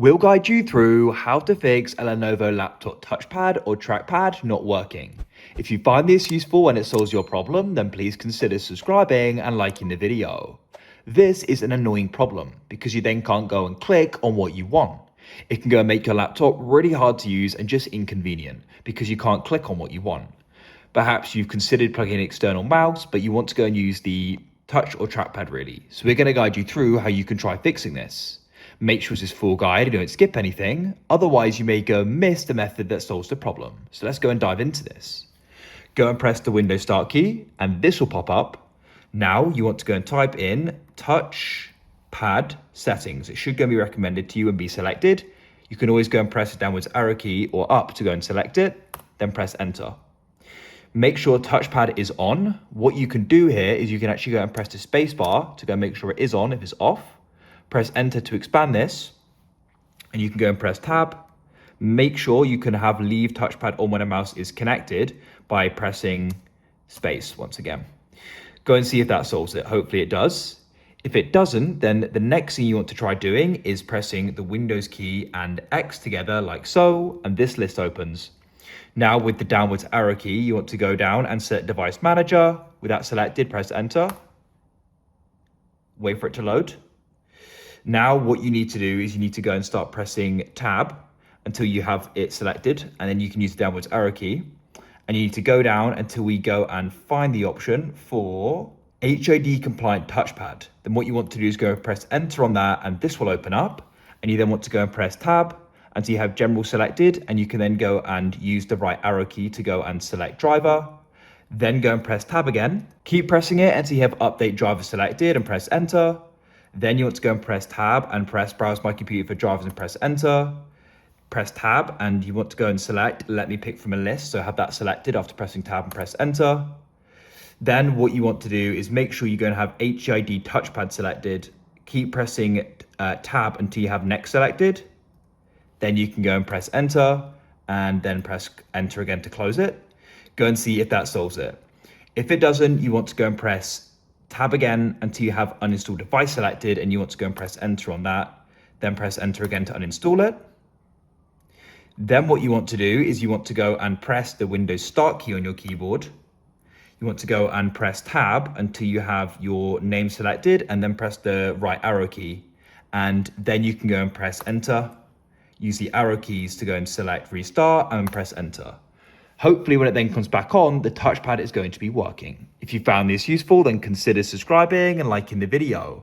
We'll guide you through how to fix a Lenovo laptop touchpad or trackpad not working. If you find this useful and it solves your problem, then please consider subscribing and liking the video. This is an annoying problem because you then can't go and click on what you want. It can go and make your laptop really hard to use and just inconvenient because you can't click on what you want. Perhaps you've considered plugging an external mouse, but you want to go and use the touch or trackpad really. So we're going to guide you through how you can try fixing this. Make sure it's this full guide and don't skip anything, otherwise you may go and miss the method that solves the problem. So let's go and dive into this. Go and press the Windows Start key and this will pop up. Now you want to go and type in Touchpad settings. It should go and be recommended to you and be selected. You can always go and press the downwards arrow key or up to go and select it, then press enter. Make sure touchpad is on. What you can do here is you can actually go and press the space bar to go and make sure it is on. If it's off, press enter to expand this, and you can go and press tab. Make sure you can have leave touchpad on when a mouse is connected by pressing space once again. Go and see if that solves it. Hopefully it does. If it doesn't, then the next thing you want to try doing is pressing the Windows key and X together like so, and this list opens. Now with the downwards arrow key, you want to go down and set device manager. With that selected, press enter. Wait for it to load. Now what you need to do is you need to go and start pressing tab until you have it selected, and then you can use the downwards arrow key. And you need to go down until we go and find the option for HID compliant touchpad. Then what you want to do is go and press enter on that, and this will open up. And you then want to go and press tab until you have general selected, and you can then go and use the right arrow key to go and select driver. Then go and press tab again. Keep pressing it until you have update driver selected and press enter. Then you want to go and press tab and press browse my computer for drivers and press enter. Press tab and you want to go and select let me pick from a list. So have that selected after pressing tab and press enter. Then what you want to do is make sure you go and have HID touchpad selected. Keep pressing tab until you have next selected. Then you can go and press enter and then press enter again to close it. Go and see if that solves it. If it doesn't, you want to go and press tab again until you have uninstalled device selected, and you want to go and press enter on that. Then press enter again to uninstall it. Then what you want to do is you want to go and press the Windows Start key on your keyboard. You want to go and press tab until you have your name selected, and then press the right arrow key. And then you can go and press enter. Use the arrow keys to go and select restart and press enter. Hopefully when it then comes back on, the touchpad is going to be working. If you found this useful, then consider subscribing and liking the video.